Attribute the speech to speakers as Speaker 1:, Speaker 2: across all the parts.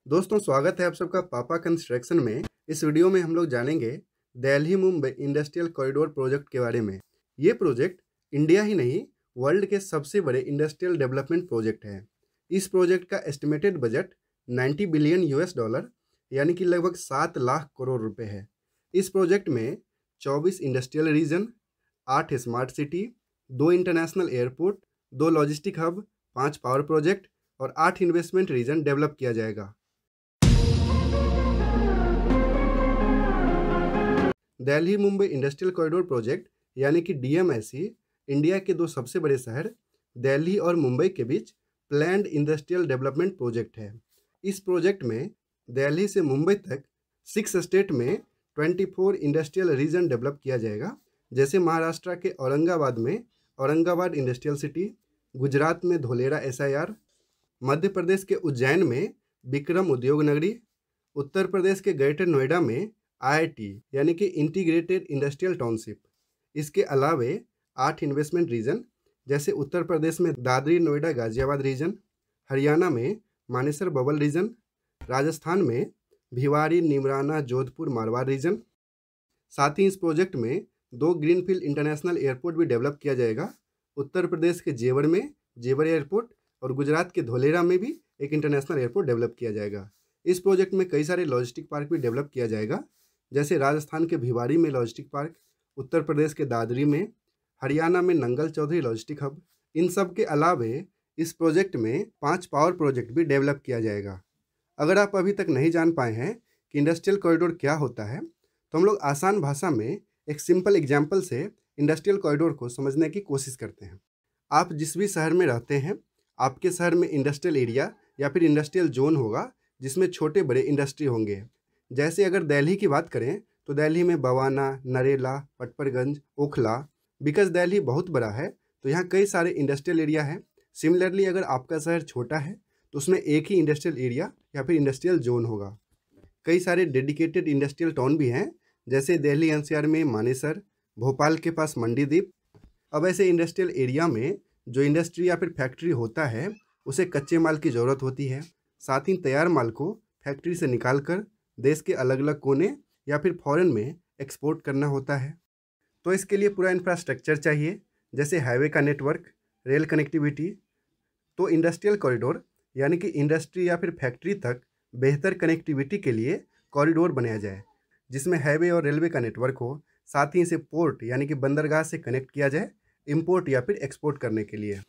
Speaker 1: दोस्तों, स्वागत है आप सबका पापा कंस्ट्रक्शन में। इस वीडियो में हम लोग जानेंगे Delhi Mumbai industrial corridor project के बारे में। ये प्रोजेक्ट इंडिया ही नहीं, वर्ल्ड के सबसे बड़े इंडस्ट्रियल डेवलपमेंट प्रोजेक्ट है। इस प्रोजेक्ट का estimated budget 90 billion US dollar यानी कि लगभग 7 लाख करोड़ रुपए है। इस प्रोजेक्ट में 24 industrial region, 8 smart city, 2 international airport, 2 logistic hub, 5 power project और 8 इन्वेस्टमेंट रीजन डेवलप किया जाएगा। Delhi Mumbai industrial corridor project यानी कि डीएमआईसी इंडिया के दो सबसे बड़े शहर दिल्ली और मुंबई के बीच प्लैंड इंडस्ट्रियल डेवलपमेंट प्रोजेक्ट है। इस प्रोजेक्ट में दिल्ली से मुंबई तक 6 स्टेट में 24 इंडस्ट्रियल रीजन डेवलप किया जाएगा। जैसे महाराष्ट्र के औरंगाबाद में औरंगाबाद इंडस्ट्रियल सिटी, गुजरात में धोलेरा एसआईआर, मध्य प्रदेश के उज्जैन में विक्रम उद्योग नगरी, उत्तर प्रदेश के ग्रेटर नोएडा में आईआईटी यानी कि इंटीग्रेटेड इंडस्ट्रियल टाउनशिप। इसके अलावे 8 इन्वेस्टमेंट रीजन जैसे उत्तर प्रदेश में दादरी नोएडा गाजियाबाद रीजन, हरियाणा में मानेसर बबल रीजन, राजस्थान में भिवाड़ी निमराना जोधपुर मारवाड़ रीजन। साथ ही इस प्रोजेक्ट में 2 ग्रीनफील्ड इंटरनेशनल एयरपोर्ट भी डेवलप किया जाएगा। उत्तर प्रदेश के जेवर में जेवर एयरपोर्ट और गुजरात के धोलेरा में भी एक इंटरनेशनल एयरपोर्ट डेवलप किया जाएगा। इस प्रोजेक्ट में कई सारे लॉजिस्टिक पार्क भी डेवलप किया जाएगा, जैसे राजस्थान के भिवाड़ी में लॉजिस्टिक पार्क, उत्तर प्रदेश के दादरी में, हरियाणा में नंगल चौधरी लॉजिस्टिक हब। इन सब के अलावे इस प्रोजेक्ट में 5 पावर प्रोजेक्ट भी डेवलप किया जाएगा। अगर आप अभी तक नहीं जान पाए हैं कि इंडस्ट्रियल कॉरिडोर क्या होता है, तो हम लोग आसान भाषा में एक सिंपल एग्जाम्पल से इंडस्ट्रियल कॉरिडोर को समझने की कोशिश करते हैं। आप जिस भी शहर में रहते हैं, आपके शहर में इंडस्ट्रियल एरिया या फिर इंडस्ट्रियल जोन होगा जिसमें छोटे बड़े इंडस्ट्री होंगे। जैसे अगर दिल्ली की बात करें तो दिल्ली में बवाना, नरेला, पटपरगंज, ओखला। बिकॉज दिल्ली बहुत बड़ा है तो यहाँ कई सारे इंडस्ट्रियल एरिया है। सिमिलरली अगर आपका शहर छोटा है तो उसमें एक ही इंडस्ट्रियल एरिया या फिर इंडस्ट्रियल जोन होगा। कई सारे डेडिकेटेड इंडस्ट्रियल टाउन भी हैं, जैसे दिल्ली एनसीआर में मानेसर, भोपाल के पास मंडीदीप। अब ऐसे इंडस्ट्रियल एरिया में जो इंडस्ट्री या फिर फैक्ट्री होता है उसे कच्चे माल की ज़रूरत होती है। साथ ही तैयार माल को फैक्ट्री से निकाल कर देश के अलग अलग कोने या फिर फॉरेन में एक्सपोर्ट करना होता है। तो इसके लिए पूरा इंफ्रास्ट्रक्चर चाहिए, जैसे हाईवे का नेटवर्क, रेल कनेक्टिविटी। तो इंडस्ट्रियल कॉरिडोर यानी कि इंडस्ट्री या फिर फैक्ट्री तक बेहतर कनेक्टिविटी के लिए कॉरिडोर बनाया जाए, जिसमें हाईवे और रेलवे का नेटवर्क हो। साथ ही इसे पोर्ट यानी कि बंदरगाह से कनेक्ट किया जाए इंपोर्ट या फिर एक्सपोर्ट करने के लिए।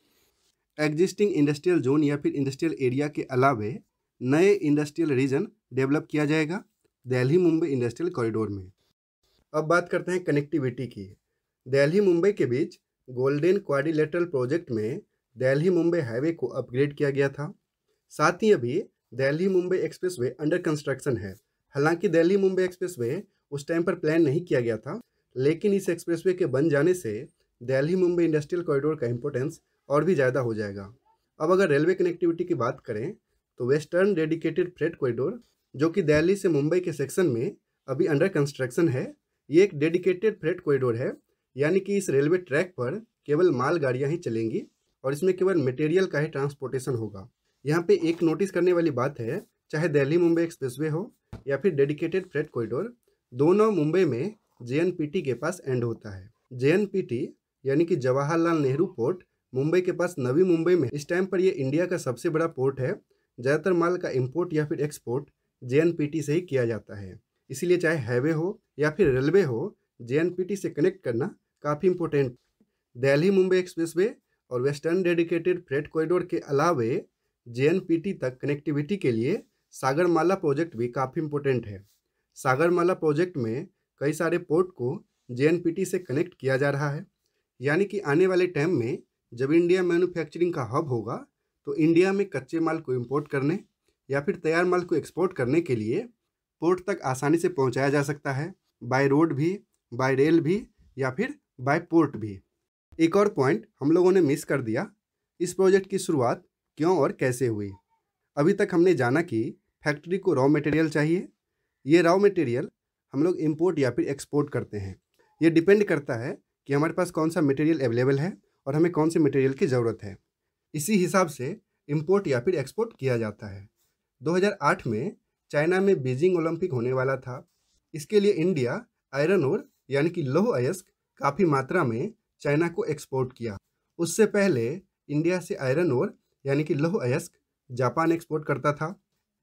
Speaker 1: एग्जिस्टिंग इंडस्ट्रियल जोन या फिर इंडस्ट्रियल एरिया के अलावे नए इंडस्ट्रियल रीजन डेवलप किया जाएगा दिल्ली मुंबई इंडस्ट्रियल कॉरिडोर में। अब बात करते हैं कनेक्टिविटी की। दिल्ली मुंबई के बीच गोल्डन क्वाड्रिलेटरल प्रोजेक्ट में दिल्ली मुंबई हाईवे को अपग्रेड किया गया था। साथ ही अभी Delhi Mumbai expressway under construction है। हालांकि दिल्ली मुंबई एक्सप्रेसवे उस टाइम पर प्लान नहीं किया गया था, लेकिन इस एक्सप्रेसवे के बन जाने से दिल्ली मुंबई इंडस्ट्रियल कॉरिडोर का इंपॉर्टेंस और भी ज़्यादा हो जाएगा। अब अगर रेलवे कनेक्टिविटी की बात करें तो वेस्टर्न डेडिकेटेड फ्रेट कॉरिडोर, जो कि दिल्ली से मुंबई के सेक्शन में अभी अंडर कंस्ट्रक्शन है, ये एक डेडिकेटेड फ्रेट कॉरिडोर है। यानी कि इस रेलवे ट्रैक पर केवल माल गाड़ियाँ ही चलेंगी और इसमें केवल मटेरियल का ही ट्रांसपोर्टेशन होगा। यहाँ पे एक नोटिस करने वाली बात है, चाहे दिल्ली मुंबई एक्सप्रेसवे हो या फिर डेडिकेटेड फ्रेट कॉरिडोर, दोनों मुंबई में जेएनपीटी के पास एंड होता है। जेएनपीटी यानी कि जवाहरलाल नेहरू पोर्ट मुंबई के पास नवी मुंबई में इस टाइम पर ये इंडिया का सबसे बड़ा पोर्ट है। ज़्यादातर माल का इंपोर्ट या फिर एक्सपोर्ट जेएनपीटी से ही किया जाता है। इसीलिए चाहे हाईवे हो या फिर रेलवे हो, जेएनपीटी से कनेक्ट करना काफ़ी इंपॉर्टेंट। दिल्ली मुंबई एक्सप्रेसवे और वेस्टर्न डेडिकेटेड फ्रेट कॉरिडोर के अलावे जेएनपीटी तक कनेक्टिविटी के लिए सागरमाला प्रोजेक्ट भी काफ़ी इंपॉर्टेंट है। सागरमाला प्रोजेक्ट में कई सारे पोर्ट को जेएनपीटी से कनेक्ट किया जा रहा है। यानी कि आने वाले टाइम में जब इंडिया मैन्युफैक्चरिंग का हब होगा तो इंडिया में कच्चे माल को इंपोर्ट करने या फिर तैयार माल को एक्सपोर्ट करने के लिए पोर्ट तक आसानी से पहुंचाया जा सकता है, बाय रोड भी, बाय रेल भी या फिर बाय पोर्ट भी। एक और पॉइंट हम लोगों ने मिस कर दिया, इस प्रोजेक्ट की शुरुआत क्यों और कैसे हुई। अभी तक हमने जाना कि फैक्ट्री को रॉ मटेरियल चाहिए। ये रॉ मटेरियल हम लोग इंपोर्ट या फिर एक्सपोर्ट करते हैं। ये डिपेंड करता है कि हमारे पास कौन सा मटेरियल अवेलेबल है और हमें कौन से मटेरियल की ज़रूरत है। इसी हिसाब से इंपोर्ट या फिर एक्सपोर्ट किया जाता है। 2008 में चाइना में बीजिंग ओलंपिक होने वाला था। इसके लिए इंडिया आयरन ओर यानी कि लौह अयस्क काफ़ी मात्रा में चाइना को एक्सपोर्ट किया। उससे पहले इंडिया से आयरन ओर यानी कि लौह अयस्क जापान एक्सपोर्ट करता था,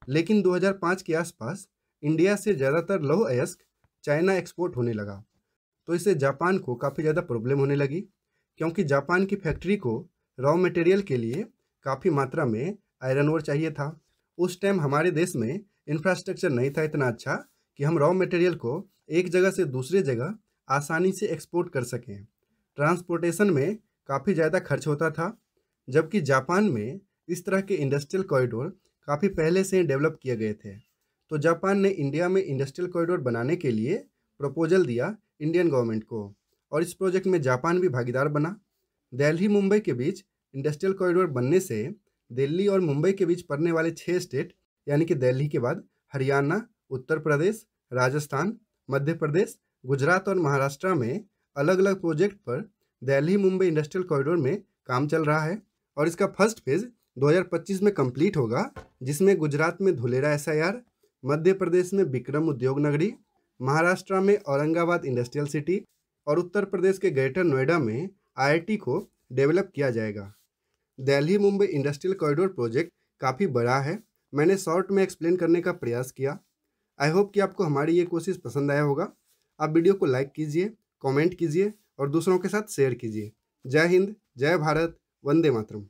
Speaker 1: लेकिन 2005 के आसपास इंडिया से ज़्यादातर लौह अयस्क चाइना एक्सपोर्ट होने लगा। तो इससे जापान को काफ़ी ज़्यादा प्रॉब्लम होने लगी, क्योंकि जापान की फैक्ट्री को रॉ मटेरियल के लिए काफ़ी मात्रा में आयरन ओर चाहिए था। उस टाइम हमारे देश में इंफ्रास्ट्रक्चर नहीं था इतना अच्छा कि हम रॉ मटेरियल को एक जगह से दूसरी जगह आसानी से एक्सपोर्ट कर सकें। ट्रांसपोर्टेशन में काफ़ी ज़्यादा खर्च होता था, जबकि जापान में इस तरह के इंडस्ट्रियल कॉरिडोर काफ़ी पहले से ही डेवलप किए गए थे। तो जापान ने इंडिया में इंडस्ट्रियल कॉरिडोर बनाने के लिए प्रपोजल दिया इंडियन गवर्नमेंट को, और इस प्रोजेक्ट में जापान भी भागीदार बना। दिल्ली मुंबई के बीच इंडस्ट्रियल कॉरिडोर बनने से दिल्ली और मुंबई के बीच पड़ने वाले 6 स्टेट यानी कि दिल्ली के बाद हरियाणा, उत्तर प्रदेश, राजस्थान, मध्य प्रदेश, गुजरात और महाराष्ट्र में अलग अलग प्रोजेक्ट पर दिल्ली मुंबई इंडस्ट्रियल कॉरिडोर में काम चल रहा है। और इसका फर्स्ट फेज़ 2025 में कंप्लीट होगा, जिसमें गुजरात में धुलेरा SIR, मध्य प्रदेश में विक्रम उद्योग नगरी, महाराष्ट्र में औरंगाबाद इंडस्ट्रियल सिटी और उत्तर प्रदेश के ग्रेटर नोएडा में IIT को डेवलप किया जाएगा। Delhi Mumbai industrial corridor project काफ़ी बड़ा है। मैंने शॉर्ट में एक्सप्लेन करने का प्रयास किया। आई होप कि आपको हमारी ये कोशिश पसंद आया होगा। आप वीडियो को लाइक कीजिए, कमेंट कीजिए और दूसरों के साथ शेयर कीजिए। जय हिंद, जय भारत, वंदे मातरम।